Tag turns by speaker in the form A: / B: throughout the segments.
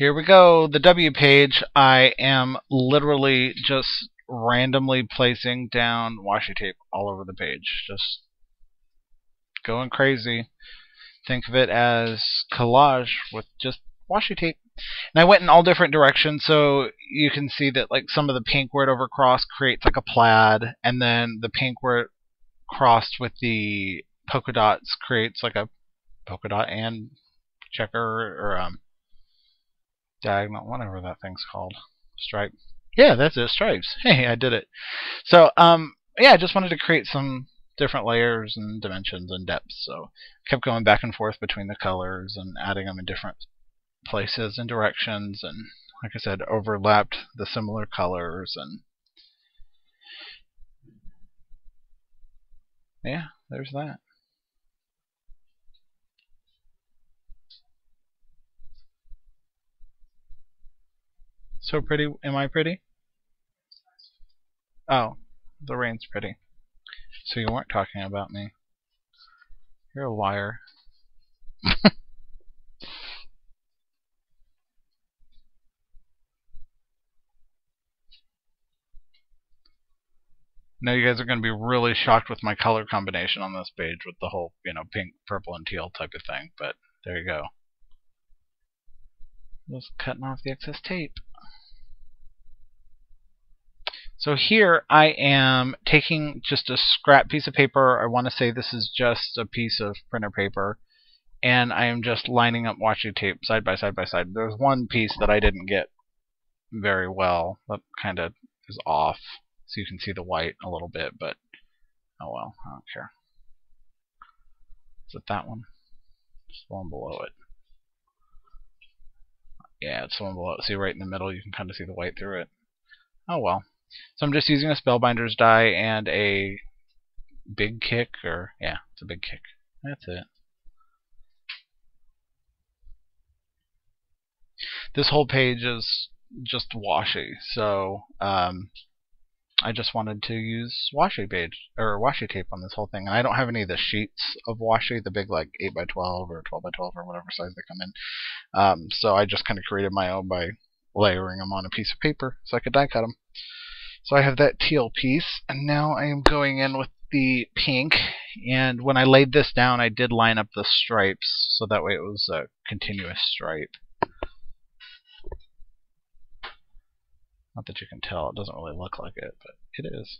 A: Here we go, the W page. I am literally just randomly placing down washi tape all over the page. Just going crazy. Think of it as collage with just washi tape. And I went in all different directions, so you can see that like some of the pink where it overcrossed creates like a plaid, and then the pink where it crossed with the polka dots creates like a polka dot and checker or diagonal, whatever that thing's called. Stripe. Yeah, that's it, stripes. Hey, I did it. So, yeah, I just wanted to create some different layers and dimensions and depths. So, I kept going back and forth between the colors and adding them in different places and directions, and like I said, overlapped the similar colors, and yeah, there's that. So pretty. Am I pretty? Oh, the rain's pretty. So you weren't talking about me. You're a liar. Now you guys are going to be really shocked with my color combination on this page with the whole, pink, purple, and teal type of thing. But there you go. Just cutting off the excess tape. So here I am taking just a scrap piece of paper. I want to say this is just a piece of printer paper. And I am just lining up washi tape side by side by side. There's one piece that I didn't get very well. That kind of is off. So you can see the white a little bit, but oh well, I don't care. Is it that one? It's the one below it. Yeah, it's the one below it. See right in the middle, you can kind of see the white through it. Oh well. So I'm just using a Spellbinders die and a big kick, or yeah, it's a big kick. That's it. This whole page is just washi, so I just wanted to use washi tape on this whole thing, and I don't have any of the sheets of washi, the big like 8x12 or 12x12 or whatever size they come in. So I just kind of created my own by layering them on a piece of paper so I could die cut them. So I have that teal piece, and now I am going in with the pink. And when I laid this down, I did line up the stripes so that way it was a continuous stripe. Not that you can tell, it doesn't really look like it, but it is.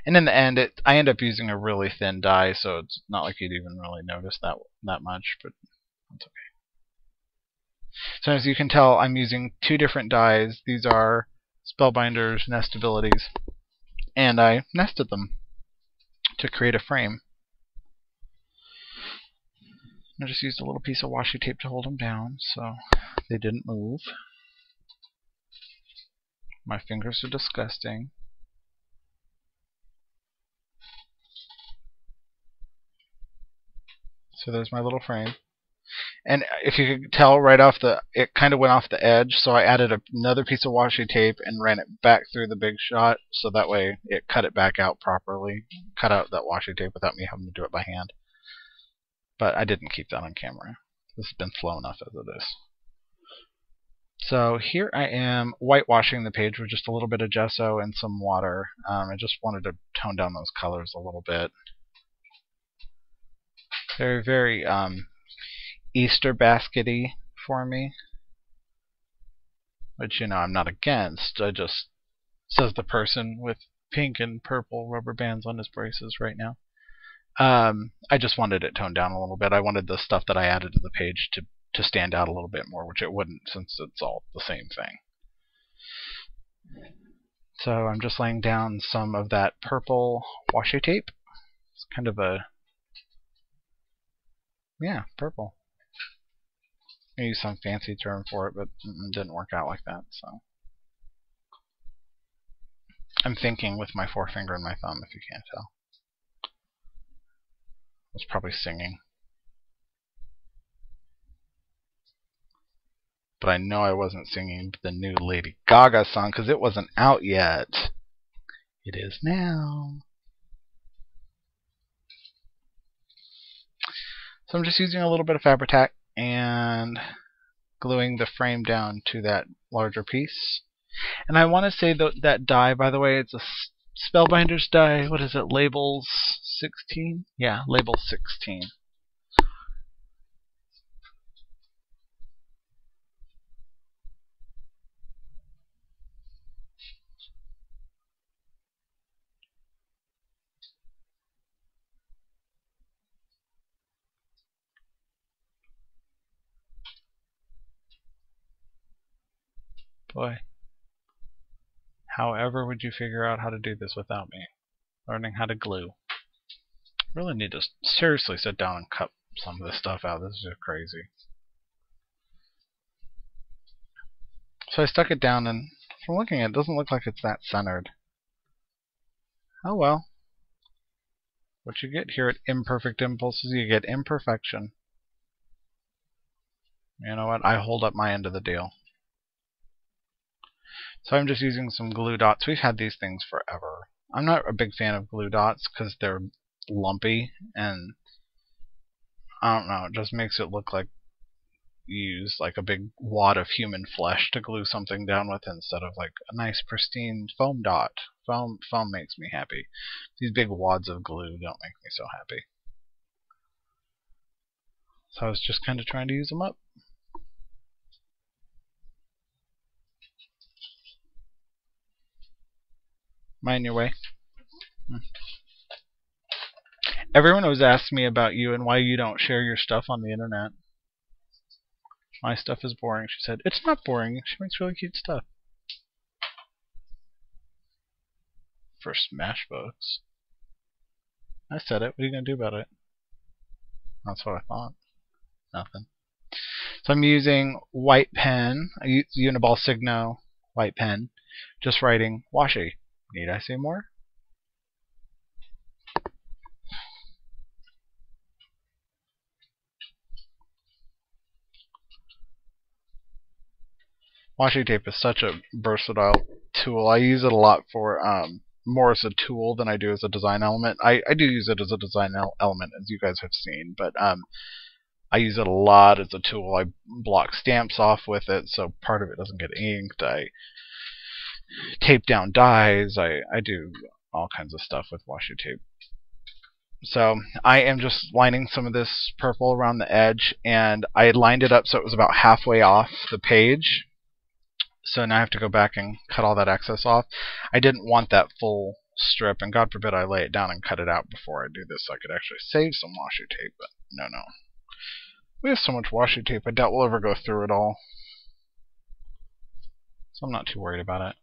A: And in the end, I end up using a really thin die, so it's not like you'd even really notice that much, but that's okay. So as you can tell, I'm using two different dies. These are Spellbinders Nestabilities, and I nested them to create a frame. I just used a little piece of washi tape to hold them down so they didn't move. My fingers are disgusting. So there's my little frame. And if you could tell right off it kind of went off the edge, so I added another piece of washi tape and ran it back through the big shot, so that way it cut it back out properly. Cut out that washi tape without me having to do it by hand. But I didn't keep that on camera. This has been slow enough as it is. So here I am whitewashing the page with just a little bit of gesso and some water. I just wanted to tone down those colors a little bit. They're very Easter basket-y for me, which I'm not against. I just, says the person with pink and purple rubber bands on his braces right now. I just wanted it toned down a little bit. I wanted the stuff that I added to the page to stand out a little bit more, which it wouldn't since it's all the same thing. So I'm just laying down some of that purple washi tape. It's kind of a, yeah, purple. I used some fancy term for it, but it didn't work out like that. So I'm thinking with my forefinger and my thumb, if you can't tell. I was probably singing. But I know I wasn't singing the new Lady Gaga song because it wasn't out yet. It is now. So I'm just using a little bit of Fabri-Tac and gluing the frame down to that larger piece. And I want to say that die, by the way, it's a Spellbinder's die. What is it? Labels 16? Yeah, label 16. Boy. However would you figure out how to do this without me? Learning how to glue. Really need to seriously sit down and cut some of this stuff out. This is just crazy. So I stuck it down, and from looking at it, it doesn't look like it's that centered. Oh well. What you get here at Imperfect Impulses, you get imperfection. You know what? I hold up my end of the deal. So I'm just using some glue dots. We've had these things forever. I'm not a big fan of glue dots because they're lumpy, and I don't know, it just makes it look like you use like a big wad of human flesh to glue something down with instead of like a nice pristine foam dot. Foam makes me happy. These big wads of glue don't make me so happy. So I was just kind of trying to use them up. Mind your way. Everyone always asks me about you and why you don't share your stuff on the internet. My stuff is boring. She said, it's not boring. She makes really cute stuff. For Smash Books. I said it. What are you going to do about it? That's what I thought. Nothing. So I'm using white pen. I use Uniball Signo white pen. Just writing Washi. Need I say more? Washi tape is such a versatile tool. I use it a lot for more as a tool than I do as a design element. I do use it as a design element, as you guys have seen, but I use it a lot as a tool. I block stamps off with it, so part of it doesn't get inked. I tape down dies. I do all kinds of stuff with washi tape. So I am just lining some of this purple around the edge, and I lined it up so it was about halfway off the page. So now I have to go back and cut all that excess off. I didn't want that full strip, and God forbid I lay it down and cut it out before I do this so I could actually save some washi tape, but no. We have so much washi tape, I doubt we'll ever go through it all. So I'm not too worried about it.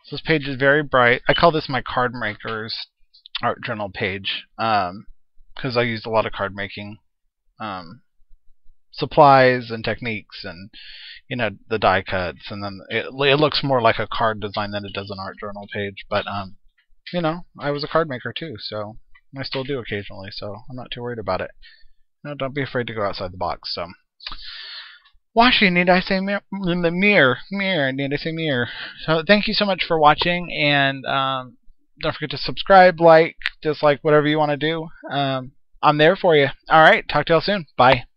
A: So this page is very bright. I call this my card maker's art journal page because I used a lot of card making supplies and techniques, and the die cuts, and then it looks more like a card design than it does an art journal page. But I was a card maker too, so I still do occasionally, so I'm not too worried about it. Don't be afraid to go outside the box. So Washi, need I say mirror? Need I say mirror? So thank you so much for watching, and don't forget to subscribe, like, dislike, whatever you want to do. I'm there for you. All right, talk to y'all soon. Bye.